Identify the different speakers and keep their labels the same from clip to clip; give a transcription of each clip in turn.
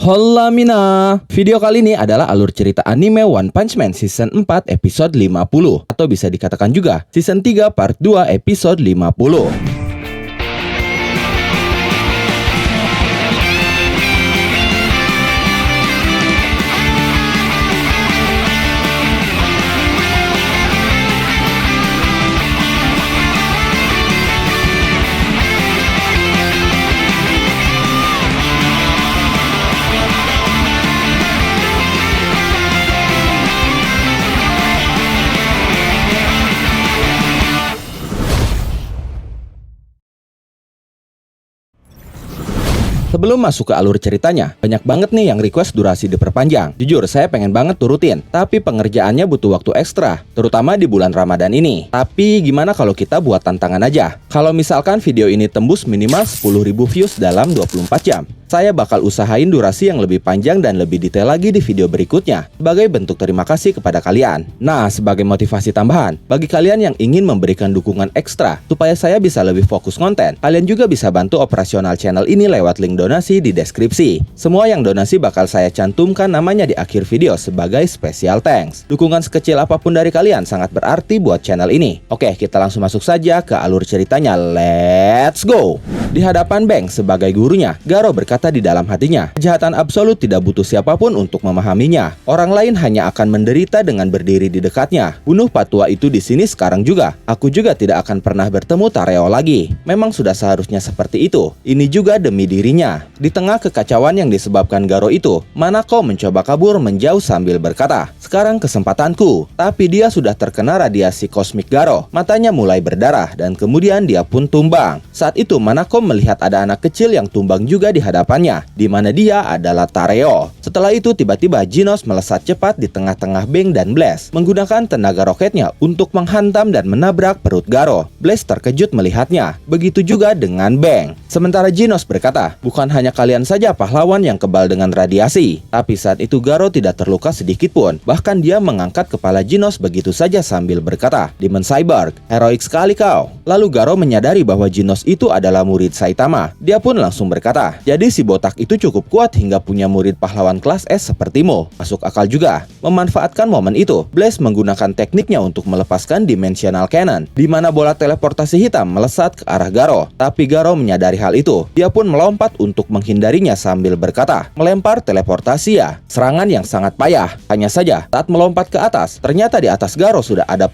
Speaker 1: Hola Mina. Video kali ini adalah alur cerita anime One Punch Man Season 4 episode 50 atau bisa dikatakan juga Season 3 Part 2 episode 50. Sebelum masuk ke alur ceritanya, banyak banget nih yang request durasi diperpanjang. Jujur, saya pengen banget turutin, tapi pengerjaannya butuh waktu ekstra, terutama di bulan Ramadan ini. Tapi gimana kalau kita buat tantangan aja? Kalau misalkan video ini tembus minimal 10.000 views dalam 24 jam, saya bakal usahain durasi yang lebih panjang dan lebih detail lagi di video berikutnya, sebagai bentuk terima kasih kepada kalian. Nah, sebagai motivasi tambahan, bagi kalian yang ingin memberikan dukungan ekstra, supaya saya bisa lebih fokus konten, kalian juga bisa bantu operasional channel ini lewat link donasi di deskripsi. Semua yang donasi bakal saya cantumkan namanya di akhir video sebagai special thanks. Dukungan sekecil apapun dari kalian sangat berarti buat channel ini. Oke, kita langsung masuk saja ke alur ceritanya. Let's go! Di hadapan Bank sebagai gurunya, Garo berkata di dalam hatinya, kejahatan absolut tidak butuh siapapun untuk memahaminya. Orang lain hanya akan menderita dengan berdiri di dekatnya. Bunuh patua itu di sini sekarang juga. Aku juga tidak akan pernah bertemu Tareo lagi. Memang sudah seharusnya seperti itu. Ini juga demi dirinya. Di tengah kekacauan yang disebabkan Garo itu, Manako mencoba kabur menjauh sambil berkata, sekarang kesempatanku. Tapi dia sudah terkena radiasi kosmik Garo. Matanya mulai berdarah dan kemudian dia pun tumbang. Saat itu Manako melihat ada anak kecil yang tumbang juga di hadapannya, di mana dia adalah Tareo. Setelah itu tiba-tiba Genos melesat cepat di tengah-tengah Bang dan Blaze, menggunakan tenaga roketnya untuk menghantam dan menabrak perut Garo. Blaze terkejut melihatnya, begitu juga dengan Bang. Sementara Genos berkata, bukan hanya kalian saja pahlawan yang kebal dengan radiasi. Tapi saat itu Garo tidak terluka sedikit pun. Bahkan dia mengangkat kepala Genos begitu saja sambil berkata, Demon Cyborg, heroik sekali kau. Lalu Garo menyadari bahwa Genos itu adalah murid Saitama. Dia pun langsung berkata, jadi si botak itu cukup kuat hingga punya murid pahlawan kelas S sepertimu. Masuk akal juga. Memanfaatkan momen itu, Blaze menggunakan tekniknya untuk melepaskan Dimensional Cannon, di mana bola teleportasi hitam melesat ke arah Garo. Tapi Garo menyadari hal itu. Dia pun melompat untuk menghindarinya sambil berkata, melempar teleportasi ya. Serangan yang sangat payah. Hanya saja, saat melompat ke atas, ternyata di atas Garo sudah ada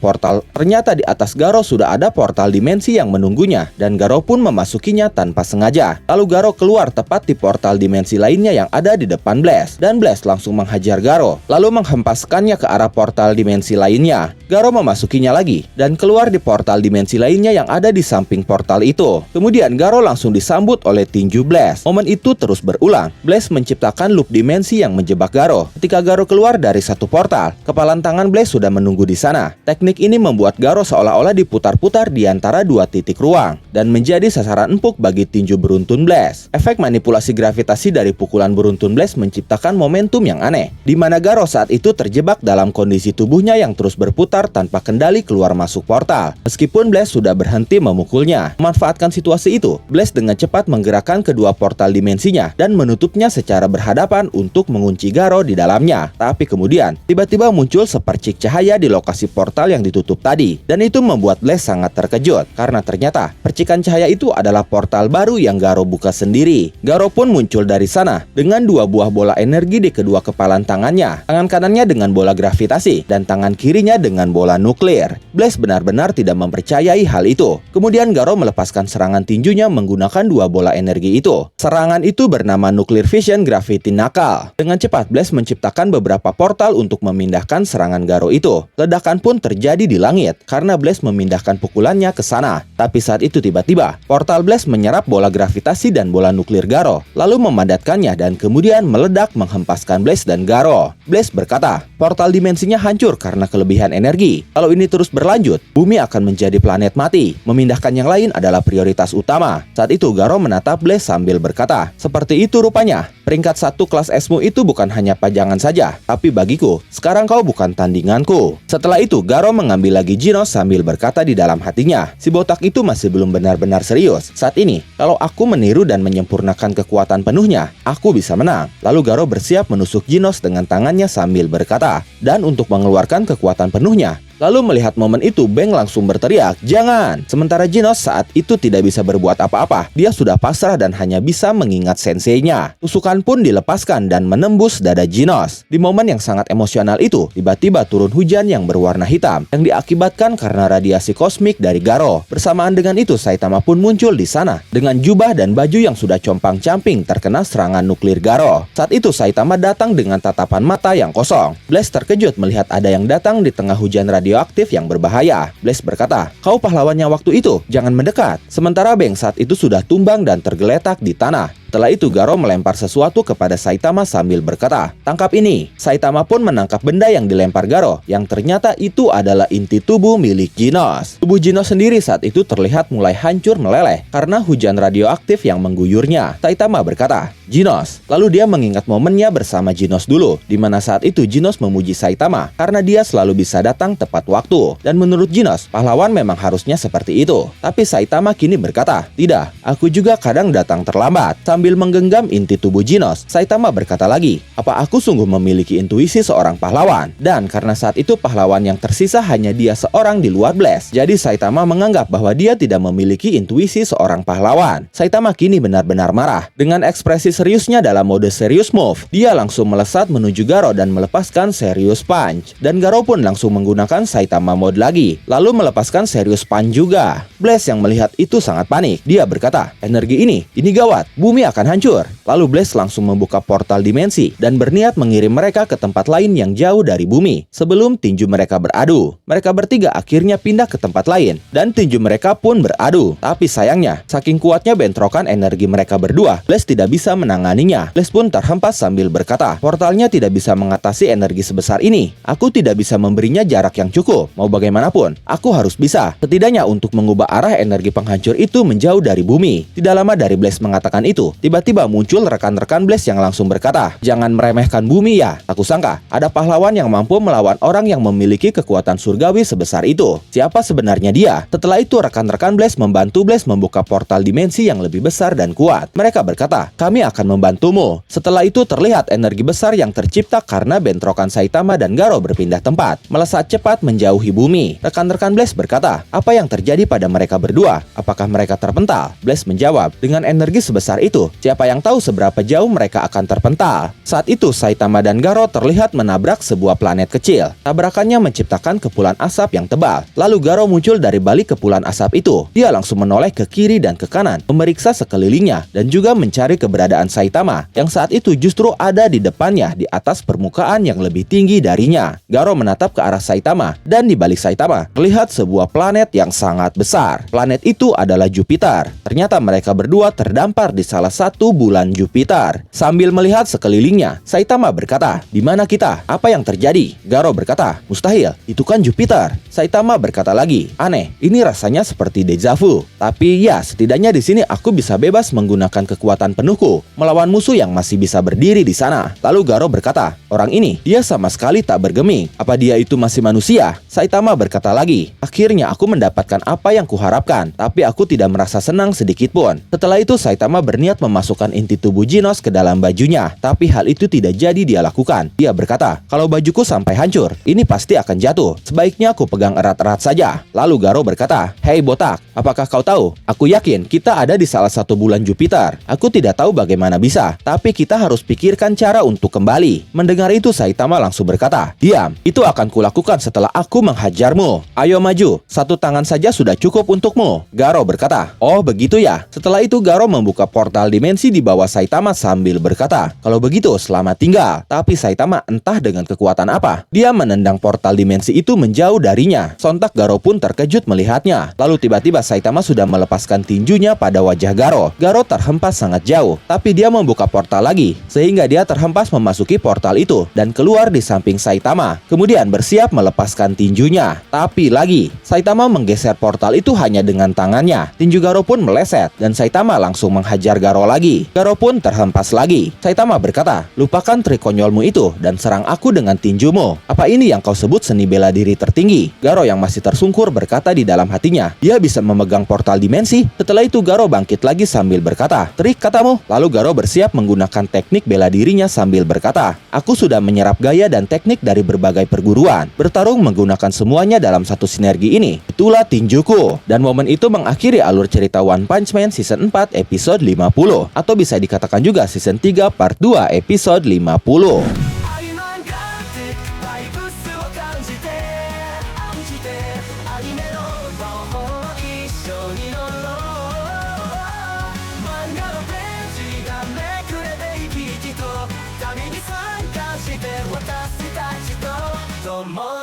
Speaker 1: portal dimensi yang menunggunya, dan Garo pun memasukinya tanpa sengaja. Lalu Garo keluar tepat di portal dimensi lainnya yang ada di depan Blaze, dan Blaze langsung menghajar Garo, lalu menghempaskannya ke arah portal dimensi lainnya. Garo memasukinya lagi, dan keluar di portal dimensi lainnya yang ada di samping portal itu. Kemudian Garo langsung disambut oleh tinju Blaze. Momen itu terus berulang. Blaze menciptakan loop dimensi yang menjebak Garo. Ketika Garo keluar dari satu portal, kepalan tangan Blaze sudah menunggu di sana. Teknik ini membuat Garo seolah-olah diputar-putar di antara dua titik ruang, dan menjadi sasaran empuk bagi tinju beruntun Blaze. Efek manipulasi gravitasi dari pukulan beruntun Blaze menciptakan momentum yang aneh, di mana Garo saat itu terjebak dalam kondisi tubuhnya yang terus berputar tanpa kendali keluar masuk portal. Meskipun Blaze sudah berhenti memukulnya, memanfaatkan situasi itu, Blaze dengan cepat menggerakkan kedua portal dimensinya dan menutupnya secara berhadapan untuk mengunci Garo di dalamnya. Tapi kemudian, tiba-tiba muncul sepercik cahaya di lokasi portal yang ditutup tadi, dan itu membuat Blaze sangat terkejut, karena ternyata percikan cahaya itu adalah portal baru yang Garo buka sendiri. Garo pun muncul dari sana dengan dua buah bola energi di kedua kepalan tangannya. Tangan kanannya dengan bola gravitasi dan tangan kirinya dengan bola nuklir. Blaze benar-benar tidak mempercayai hal itu. Kemudian Garo melepaskan serangan tinjunya menggunakan dua bola energi itu. Serangan itu bernama Nuclear Fission Gravity Knuckle. Dengan cepat Blaze menciptakan beberapa portal untuk memindahkan serangan Garo itu. Ledakan pun terjadi di langit karena Blaze memindahkan pukulannya ke sana. Tapi saat itu tiba-tiba portal Blaze menyerap bola gravitasi dan bola nuklir Garo, lalu memadatkannya dan kemudian meledak menghempaskan Blaze dan Garo. Blaze berkata, portal dimensinya hancur karena kelebihan energi. Kalau ini terus berlanjut, bumi akan menjadi planet mati. Memindahkan yang lain adalah prioritas utama. Saat itu Garo menatap Blaze sambil berkata, seperti itu rupanya. Peringkat 1 kelas Esmu itu bukan hanya pajangan saja, tapi bagiku, sekarang kau bukan tandinganku. Setelah itu, Garo mengambil lagi Genos sambil berkata di dalam hatinya, si botak itu masih belum benar-benar serius. Saat ini, kalau aku meniru dan menyempurnakan kekuatan penuhnya, aku bisa menang. Lalu Garo bersiap menusuk Genos dengan tangannya sambil berkata, dan untuk mengeluarkan kekuatan penuhnya. Lalu melihat momen itu, Beng langsung berteriak, jangan! Sementara Genos saat itu tidak bisa berbuat apa-apa. Dia sudah pasrah dan hanya bisa mengingat senseinya. Tusukan pun dilepaskan dan menembus dada Genos. Di momen yang sangat emosional itu, tiba-tiba turun hujan yang berwarna hitam, yang diakibatkan karena radiasi kosmik dari Garo. Bersamaan dengan itu, Saitama pun muncul di sana, dengan jubah dan baju yang sudah compang-camping terkena serangan nuklir Garo. Saat itu, Saitama datang dengan tatapan mata yang kosong. Blaze terkejut melihat ada yang datang di tengah hujan radioaktif yang berbahaya. Blaze berkata, kau pahlawannya waktu itu, jangan mendekat. Sementara Beng saat itu sudah tumbang dan tergeletak di tanah. Setelah itu Garo melempar sesuatu kepada Saitama sambil berkata, tangkap ini. Saitama pun menangkap benda yang dilempar Garo, yang ternyata itu adalah inti tubuh milik Genos. Tubuh Genos sendiri saat itu terlihat mulai hancur meleleh karena hujan radioaktif yang mengguyurnya. Saitama berkata, Genos. Lalu dia mengingat momennya bersama Genos dulu, di mana saat itu Genos memuji Saitama karena dia selalu bisa datang tepat waktu. Dan menurut Genos, pahlawan memang harusnya seperti itu. Tapi Saitama kini berkata, tidak, aku juga kadang datang terlambat. Sambil menggenggam inti tubuh Genos, Saitama berkata lagi, apa aku sungguh memiliki intuisi seorang pahlawan? Dan karena saat itu pahlawan yang tersisa hanya dia seorang di luar Blaze, jadi Saitama menganggap bahwa dia tidak memiliki intuisi seorang pahlawan. Saitama kini benar-benar marah. Dengan ekspresi seriusnya dalam mode serious move, dia langsung melesat menuju Garo dan melepaskan serious punch. Dan Garo pun langsung menggunakan Saitama mode lagi, lalu melepaskan serious punch juga. Blaze yang melihat itu sangat panik. Dia berkata, energi ini gawat, bumi akan hancur. Lalu Blaze langsung membuka portal dimensi dan berniat mengirim mereka ke tempat lain yang jauh dari bumi. Sebelum tinju mereka beradu, mereka bertiga akhirnya pindah ke tempat lain dan tinju mereka pun beradu. Tapi sayangnya, saking kuatnya bentrokan energi mereka berdua, Blaze tidak bisa menanganinya. Blaze pun terhempas sambil berkata, portalnya tidak bisa mengatasi energi sebesar ini. Aku tidak bisa memberinya jarak yang cukup. Mau bagaimanapun, aku harus bisa. Setidaknya untuk mengubah arah energi penghancur itu menjauh dari bumi. Tidak lama dari Blaze mengatakan itu, tiba-tiba muncul rekan-rekan Blaze yang langsung berkata, jangan meremehkan bumi ya. Aku sangka ada pahlawan yang mampu melawan orang yang memiliki kekuatan surgawi sebesar itu. Siapa sebenarnya dia? Setelah itu rekan-rekan Blaze membantu Blaze membuka portal dimensi yang lebih besar dan kuat. Mereka berkata, kami akan membantumu. Setelah itu terlihat energi besar yang tercipta karena bentrokan Saitama dan Garo berpindah tempat, melesat cepat menjauhi bumi. Rekan-rekan Blaze berkata, apa yang terjadi pada mereka berdua? Apakah mereka terpental? Blaze menjawab, dengan energi sebesar itu, siapa yang tahu seberapa jauh mereka akan terpental. Saat itu Saitama dan Garo terlihat menabrak sebuah planet kecil. Tabrakannya menciptakan kepulan asap yang tebal. Lalu Garo muncul dari balik kepulan asap itu. Dia langsung menoleh ke kiri dan ke kanan, memeriksa sekelilingnya dan juga mencari keberadaan Saitama yang saat itu justru ada di depannya di atas permukaan yang lebih tinggi darinya. Garo menatap ke arah Saitama dan di balik Saitama terlihat sebuah planet yang sangat besar. Planet itu adalah Jupiter. Ternyata mereka berdua terdampar di salah satu bulan Jupiter. Sambil melihat sekelilingnya, Saitama berkata, di mana kita? Apa yang terjadi? Garo berkata, mustahil, itu kan Jupiter. Saitama berkata lagi, aneh, ini rasanya seperti deja vu. Tapi ya, setidaknya di sini aku bisa bebas menggunakan kekuatan penuhku melawan musuh yang masih bisa berdiri di sana. Lalu Garo berkata, orang ini, dia sama sekali tak bergeming. Apa dia itu masih manusia? Saitama berkata lagi, akhirnya aku mendapatkan apa yang kuharapkan, tapi aku tidak merasa senang sedikit pun. Setelah itu Saitama berniat memasukkan inti tubuh Genos ke dalam bajunya, tapi hal itu tidak jadi dia lakukan. Dia berkata, kalau bajuku sampai hancur, ini pasti akan jatuh. Sebaiknya aku pegang erat-erat saja. Lalu Garo berkata, hei botak, apakah kau tahu? Aku yakin kita ada di salah satu bulan Jupiter. Aku tidak tahu bagaimana bisa, tapi kita harus pikirkan cara untuk kembali. Mendengar itu Saitama langsung berkata, diam, itu akan kulakukan setelah aku menghajarmu. Ayo maju, satu tangan saja sudah cukup untukmu. Garo berkata, oh begitu ya. Setelah itu Garo membuka portal dimensi di bawah Saitama sambil berkata, kalau begitu selamat tinggal. Tapi Saitama entah dengan kekuatan apa, dia menendang portal dimensi itu menjauh darinya. Sontak Garo pun terkejut melihatnya. Lalu tiba-tiba Saitama sudah melepaskan tinjunya pada wajah Garo. Garo terhempas sangat jauh, tapi dia membuka portal lagi, sehingga dia terhempas memasuki portal itu dan keluar di samping Saitama. Kemudian bersiap melepaskan tinjunya. Tapi lagi, Saitama menggeser portal itu hanya dengan tangannya. Tinju Garo pun meleset dan Saitama langsung menghajar Garo lagi. Garo pun terhempas lagi. Saitama berkata, lupakan trik konyolmu itu dan serang aku dengan tinjumu. Apa ini yang kau sebut seni bela diri tertinggi? Garo yang masih tersungkur berkata di dalam hatinya, dia bisa memegang portal dimensi. Setelah itu Garo bangkit lagi sambil berkata, trik katamu? Lalu Garo bersiap menggunakan teknik bela dirinya sambil berkata, aku sudah menyerap gaya dan teknik dari berbagai perguruan. Bertarung menggunakan semuanya dalam satu sinergi ini. Itulah tinjuku. Dan momen itu mengakhiri alur cerita One Punch Man Season 4 episode 50. Atau bisa dikatakan juga Season 3 Part 2 episode 50.
Speaker 2: More